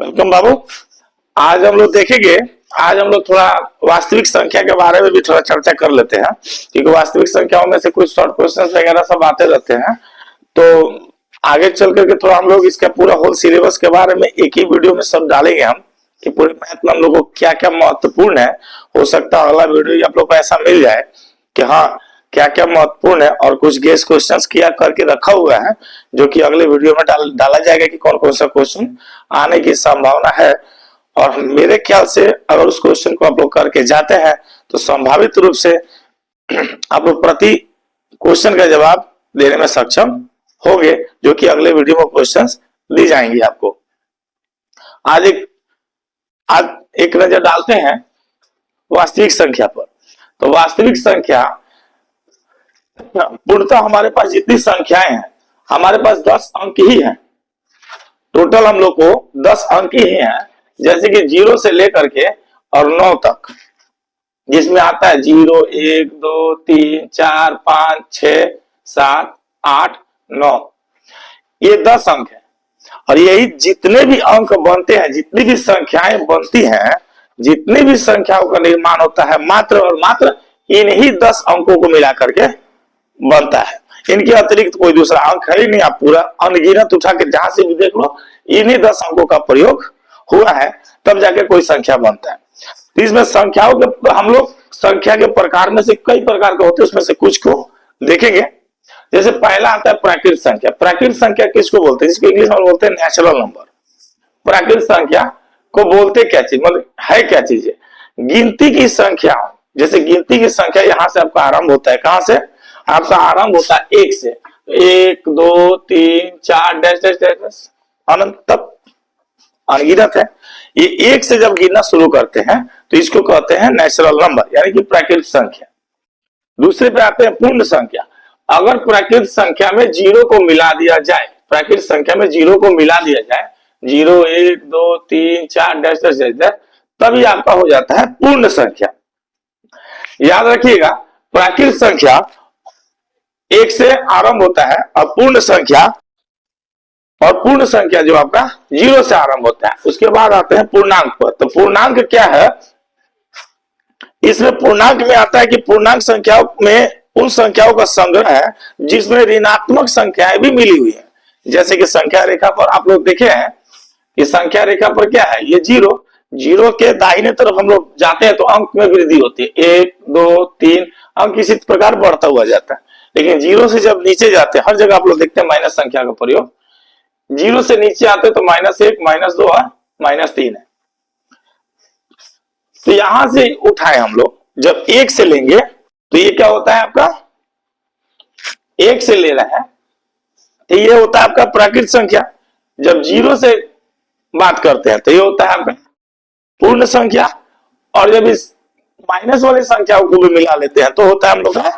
Welcome बाबू। आज हम लोग देखेंगे, आज हम लोग थोड़ा वास्तविक संख्या के बारे में भी थोड़ा चर्चा कर लेते हैं, क्योंकि वास्तविक संख्याओं में से कुछ शॉर्ट क्वेश्चंस वगैरह सब आते रहते हैं। तो आगे चल करके थोड़ा हम लोग इसका पूरा होल सिलेबस के बारे में एक ही वीडियो में सब डालेंगे हम, कि पूरे मैथ में हम लोग को क्या क्या महत्वपूर्ण है। हो सकता है अगला वीडियो आप लोग को ऐसा मिल जाए कि हाँ क्या क्या महत्वपूर्ण है, और कुछ गेस क्वेश्चंस किया करके रखा हुआ है जो कि अगले वीडियो में डाला जाएगा कि कौन कौन सा क्वेश्चन आने की संभावना है। और मेरे ख्याल से अगर उस क्वेश्चन को आप लोग करके जाते हैं तो संभावित रूप से आप लोग प्रति क्वेश्चन का जवाब देने में सक्षम होंगे, जो कि अगले वीडियो में क्वेश्चंस दी जाएंगी आपको। आज एक नजर डालते हैं वास्तविक संख्या पर। तो वास्तविक संख्या पूर्णतः हमारे पास जितनी संख्याएं हैं, हमारे पास 10 अंक ही हैं। टोटल हम लोग को 10 अंक ही हैं, जैसे कि 0 से लेकर के और 9 तक, जिसमें आता है 0, 1, 2, 3, 4, 5, 6, 7, 8, 9। ये 10 अंक है। और यही जितने भी अंक बनते हैं, जितनी भी संख्याएं बनती हैं, जितनी भी संख्याओं का निर्माण होता है, मात्र और मात्र इन्हीं 10 अंकों को मिला करके बनता है। इनके अतिरिक्त कोई दूसरा अंक है ही नहीं। आप पूरा अनगिनत उठा के जहां से भी देख लो, इन्हीं 10 अंकों का प्रयोग हुआ है, तब जाके कोई संख्या बनता है। तो इसमें संख्याओं के हम लोग संख्या के प्रकार में से कई प्रकार के होते हैं, उसमें से कुछ को देखेंगे। जैसे पहला आता है प्राकृत संख्या। प्राकृत संख्या किसको बोलते हैं? जिसको इंग्लिश में बोलते हैं नेचुरल नंबर। प्राकृत संख्या को बोलते क्या चीज, मतलब है क्या चीज है? गिनती की संख्या। जैसे गिनती की संख्या यहां से आपका आरंभ होता है, कहां से? आपका आरंभ होता है 1 से। 1, 2, 3, 4 डैश डैश डैश अनंत तक अनगिनत है। ये 1 से जब गिनना शुरू करते हैं तो इसको कहते हैं नेचुरल नंबर, यानी कि प्राकृत संख्या। दूसरे पे आते हैं पूर्ण संख्या। अगर प्राकृत संख्या में 0 को मिला दिया जाए, प्राकृत संख्या में 0 को मिला दिया जाए, 0, 1, 2, 3, 4 डैश डैश डैश, तभी आपका हो जाता है पूर्ण संख्या। याद रखिएगा, प्राकृत संख्या 1 से आरंभ होता है, और पूर्ण संख्या जो आपका 0 से आरंभ होता है। उसके बाद आते हैं पूर्णांक पर। तो पूर्णांक क्या है? इसमें पूर्णांक में आता है कि पूर्णांक संख्याओं में उन संख्याओं का संग्रह है जिसमें ऋणात्मक संख्याएं भी मिली हुई है। जैसे कि संख्या रेखा पर आप लोग देखे हैं कि संख्या रेखा पर क्या है? ये 0 के दाहिने तरफ हम लोग जाते हैं तो अंक में वृद्धि होती है। 1, 2, 3 अंक इसी प्रकार बढ़ता हुआ जाता है। लेकिन 0 से जब नीचे जाते हैं, हर जगह आप लोग देखते हैं माइनस संख्या का प्रयोग। 0 से नीचे आते तो -1, -2 और -3 है। तो यहां से उठाए हम लोग, जब 1 से लेंगे तो ये क्या होता है आपका? 1 से ले रहे हैं तो ये होता है आपका प्राकृत संख्या। जब 0 से बात करते हैं तो ये होता है आपका पूर्ण संख्या। और जब इस माइनस वाली संख्याओं को भी मिला लेते हैं तो होता है हम लोग का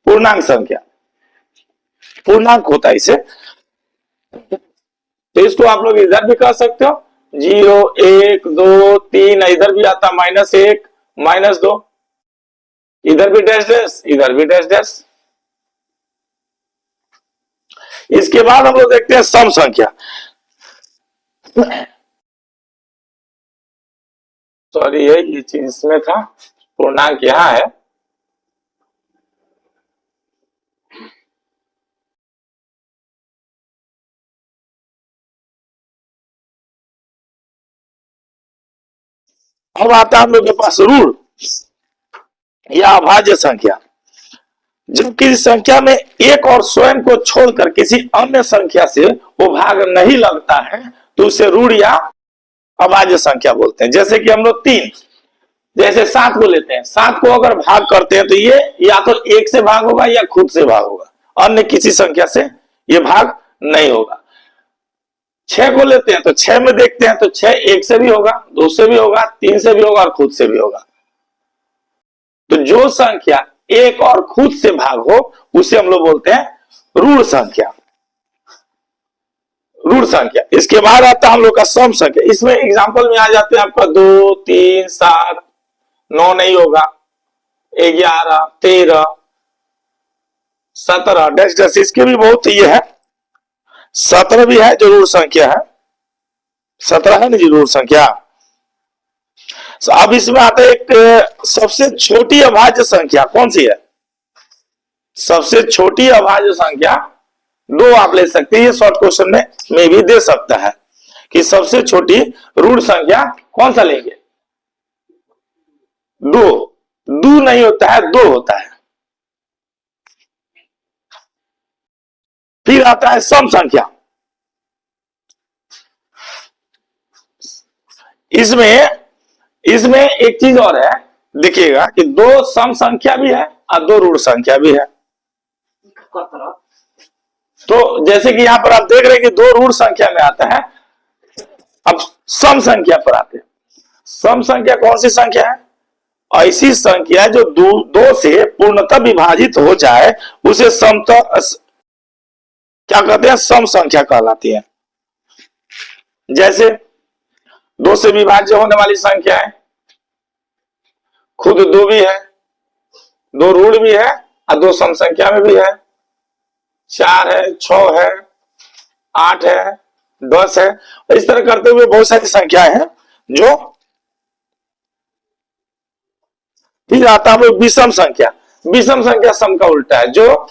पूर्णांक संख्या। पूर्णांक होता है इसे। तो इसको आप लोग इधर भी कह सकते हो, 0, 1, 2, 3, इधर भी आता -1, -2, इधर भी डैश डैश, इधर भी डैश डैश। इसके बाद हम लोग देखते हैं सम संख्या। सॉरी, ये चीज इसमें था, पूर्णांक यहां है। अब आता है हम लोग के पास ऋण या अभाज्य संख्या। जब किसी संख्या में एक और स्वयं को छोड़कर किसी अन्य संख्या से वो भाग नहीं लगता है तो उसे ऋण या अभाज्य संख्या बोलते हैं। जैसे कि हम लोग 3, जैसे 7 को लेते हैं। 7 को अगर भाग करते हैं तो ये या तो 1 से भाग होगा या खुद से भाग होगा, अन्य किसी संख्या से ये भाग नहीं होगा। 6 को लेते हैं तो 6 में देखते हैं तो 6 1 से भी होगा, 2 से भी होगा, 3 से भी होगा और खुद से भी होगा। तो जो संख्या एक और खुद से भाग हो उसे हम लोग बोलते हैं ऋण संख्या। ऋण संख्या। इसके बाद आता है हम लोग का सम संख्या। इसमें एग्जांपल में आ जाते हैं आपका 2, 3, 7, 9 नहीं होगा, 11, 13, 17 डैश डैश। इसके भी बहुत ये है, 17 भी है जो ऋण संख्या है। 17 है ना जी ऋण संख्या। अब इसमें आता है एक सबसे छोटी अभाज्य संख्या कौन सी है? सबसे छोटी अभाज्य संख्या दो आप ले सकते हैं, ये शॉर्ट क्वेश्चन में भी दे सकता है कि सबसे छोटी ऋण संख्या कौन सा लेंगे? दो। दो नहीं होता है, दो होता है। फिर आता है सम संख्या। इसमें इसमें एक चीज और है, देखिएगा कि दो सम संख्या भी है और दो ऋण संख्या भी है। तो जैसे कि यहां पर आप देख रहे हैं कि दो ऋण संख्या में आता है। अब सम संख्या पर आते हैं। सम संख्या कौन सी संख्या है? ऐसी संख्या जो दो से पूर्णतः विभाजित हो जाए उसे क्या कहते हैं? सम संख्या कहलाती है। जैसे दो से विभाज्य होने वाली संख्या है, खुद दो भी है, दो ऋण भी है और दो सम संख्या में भी है। 4 है, 6 है, 8 है, 10 है। इस तरह करते हुए बहुत सारी संख्याएं हैं जो। फिर आता है विषम संख्या। विषम संख्या सम का उल्टा है, जो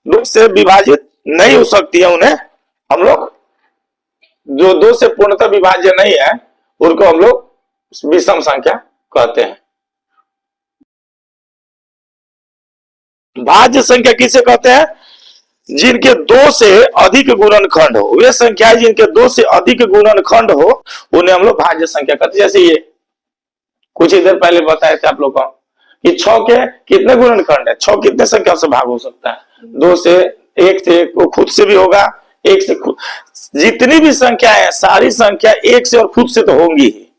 दो से विभाजित नहीं हो सकती है उन्हें हम लोग, जो दो से पूर्णतः विभाज्य नहीं है उनको हम लोग विषम संख्या कहते हैं। भाज्य संख्या किसे कहते हैं? जिनके दो से अधिक गुणनखंड हो, वे संख्या जिनके दो से अधिक गुणनखंड हो उन्हें हम लोग भाज्य संख्या कहते हैं। जैसे ये कुछ ही देर पहले बताए थे आप लोग को कि 6 के कितने गुणनखंड है? 6 कितने संख्या से भाग हो सकता है? 2 से, 1 से, वो खुद से भी होगा, 1 से खुद। जितनी भी संख्या है सारी संख्या 1 से और खुद से तो होंगी ही,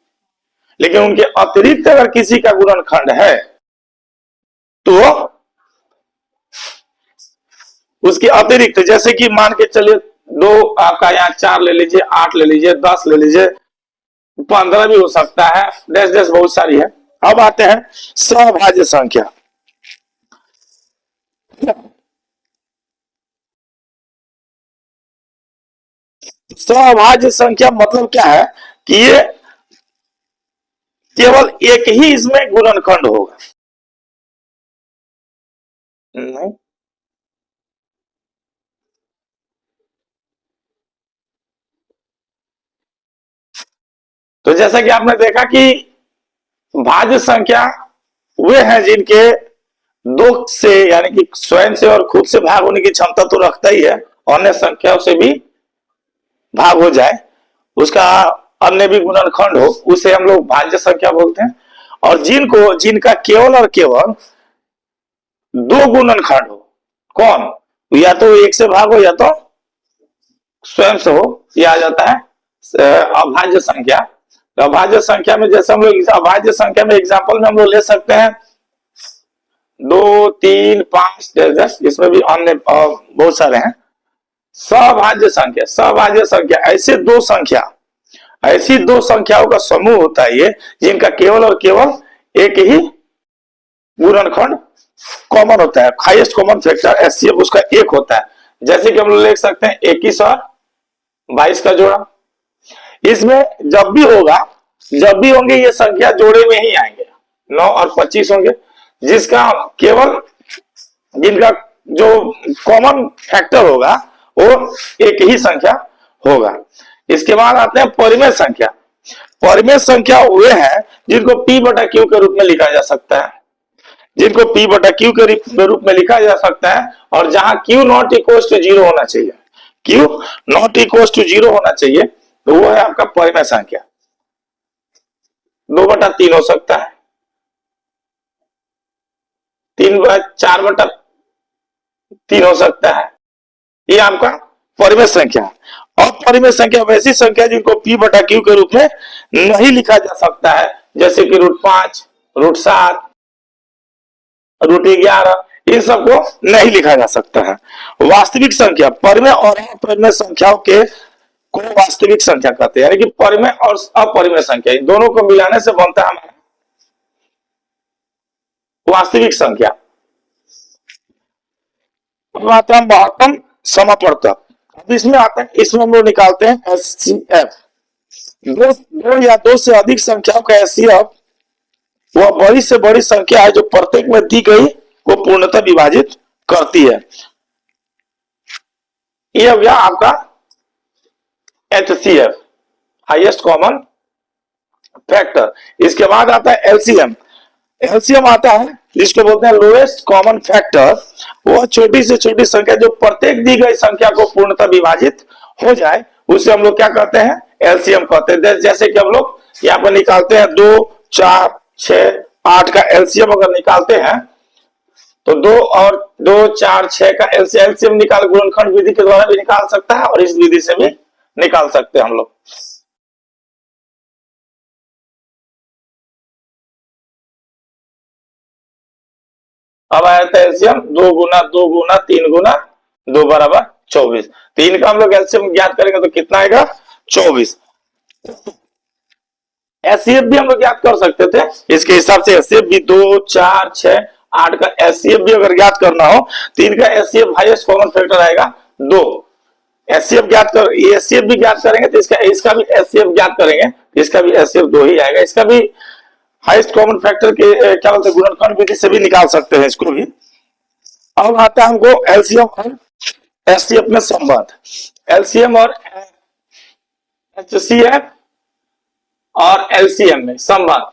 लेकिन उनके अतिरिक्त अगर किसी का गुणनखंड है तो उसके अतिरिक्त, जैसे कि मान के चलिए 2 आपका यहाँ 4 ले लीजिए, 8 ले लीजिए, 10 ले लीजिए, 15 भी हो सकता है, डैश डैश बहुत सारी है। अब आते हैं सभाज्य संख्या। सभाज्य संख्या मतलब क्या है कि ये केवल एक ही इसमें गुणनखंड होगा। नहीं, तो जैसा कि आपने देखा कि भाज्य संख्या वे हैं जिनके दो से यानी कि स्वयं से और खुद से भाग होने की क्षमता तो रखता ही है, अन्य संख्याओं से भी भाग हो जाए, उसका अन्य भी गुणनखंड हो, उसे हम लोग भाज्य संख्या बोलते हैं। और जिनका केवल और केवल दो गुणनखंड हो, कौन? या तो एक से भाग हो या तो स्वयं से हो, यह आ जाता है अभाज्य संख्या। तो अभाज्य संख्या में जैसे हम लोग अभाज्य संख्या में एग्जांपल में हम लोग ले सकते हैं 2, 3, 5, 10, इसमें भी अन्य बहुत सारे हैं। सभाज्य संख्या, सभाज्य संख्या ऐसी दो संख्याओं का समूह होता है ये, जिनका केवल और केवल एक ही गुणनखंड कॉमन होता है, हाईएस्ट कॉमन फैक्टर एचसीएफ उसका एक होता है। जैसे कि हम लोग लिख सकते हैं 21 और 22 का जोड़ा। इसमें जब भी होंगे ये संख्या जोड़े में ही आएंगे, 9 और 25 होंगे, जिनका जो कॉमन फैक्टर होगा वो एक ही संख्या होगा। इसके बाद आते हैं परिमेय संख्या। परिमेय संख्या वे हैं जिनको P बटा Q के रूप में लिखा जा सकता है, जिनको P बटा Q के रूप में लिखा जा सकता है, और जहां Q नॉट इक्वल टू 0 होना चाहिए, Q नॉट इक्वल टू 0 होना चाहिए, तो वो है आपका परिमेय संख्या। 2/3 हो सकता है, 4/3 हो सकता है, ये आपका परिमेय संख्या। और परिमेय संख्या वैसी संख्या जिनको P बटा Q के रूप में नहीं लिखा जा सकता है, जैसे कि √5, √7, √11, इन सबको नहीं लिखा जा सकता है। वास्तविक संख्या, परिमेय और अपरिमेय संख्याओं के को वास्तविक संख्या कहते हैं, यानी कि परिमेय और अपरिमेय संख्या इन दोनों को मिलाने से बनता है हमारा वास्तविक संख्या। अब आता है महत्तम समापवर्तक। अब इसमें आता है, इसमें हम लोग निकालते हैं एचसीएफ। दो या दो से अधिक संख्याओं का एचसीएफ वह बड़ी से बड़ी संख्या है जो प्रत्येक में दी गई को पूर्णतः विभाजित करती है। ये हो गया आपका एचसीएफ, हाईएस्ट कॉमन फैक्टर। इसके बाद आता है एलसीएम। एलसीएम आता है जिसको बोलते हैं लोएस्ट कॉमन फैक्टर। वो छोटी से छोटी संख्या जो प्रत्येक दी गई संख्या को पूर्णतः विभाजित हो जाए उसे हम लोग क्या कहते हैं, एलसीएम कहते हैं। जैसे कि हम लोग यहाँ पर निकालते हैं 2, 4, 6, 8 का एलसीएम अगर निकालते हैं तो 2 और 2, 4, 6 का एलसीएम निकाल गुणनखंड विधि के द्वारा भी निकाल सकता है और इस विधि से भी निकाल सकते हैं हम लोग। अब आया था एलसीएम 2 गुना 2 गुना 3 गुना 2 बराबर 24। 3 का हम लोग एलसीएम ज्ञात करेंगे तो कितना आएगा, 24। एचसीएफ भी हम लोग ज्ञात कर सकते थे, इसके हिसाब से एचसीएफ भी 2, 4, 6, 8 का एचसीएफ भी अगर ज्ञात करना हो 3 का एचसीएफ हाईएस्ट कॉमन फैक्टर आएगा 2। एचसीएफ ज्ञात कर, एचसीएफ भी ज्ञात करेंगे तो इसका भी एचसीएफ ज्ञात करेंगे, इसका भी एचसीएफ 2 ही आएगा। इसका भी हाईएस्ट कॉमन फैक्टर के क्या बोलते हैं गुणनखंड विधि से भी निकाल सकते हैं इसको भी। अब आता है हमको एलसीएम और एचसीएफ में संबंध। एलसीएम और एचसीएफ और एलसीएम में संबंध।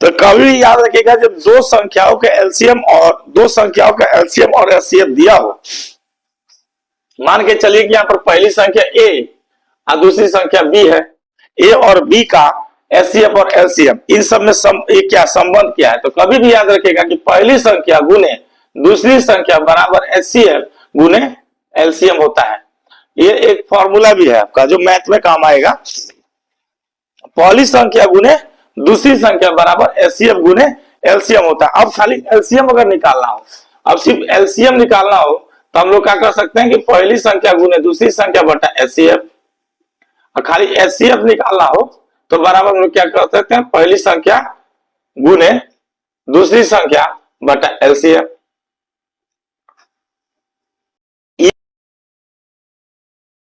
तो कभी भी याद रखिएगा जब दो संख्याओं के एलसीएम और एचसीएफ दिया हो, मान के चलिए कि यहाँ पर पहली संख्या ए और दूसरी संख्या बी है, ए और बी का एचसीएफ और एलसीएम इन सब में क्या संबंध क्या है, तो कभी भी याद रखिएगा कि पहली संख्या गुने दूसरी संख्या बराबर एचसीएफ गुने एलसीएम होता है। ये एक फॉर्मूला भी है आपका जो मैथ में काम आएगा। पहली संख्या गुने दूसरी संख्या बराबर एचसीएफ गुने एलसीएम होता है। अब खाली एलसीएम अगर निकालना हो, अब सिर्फ एलसीएम निकालना हो तो हम लोग क्या कर सकते हैं कि पहली संख्या गुने दूसरी संख्या बटा एचसीएफ, और खाली एचसीएफ निकालना हो तो बराबर हम लोग क्या कर सकते हैं, पहली संख्या गुने दूसरी संख्या बटा एलसीएफ।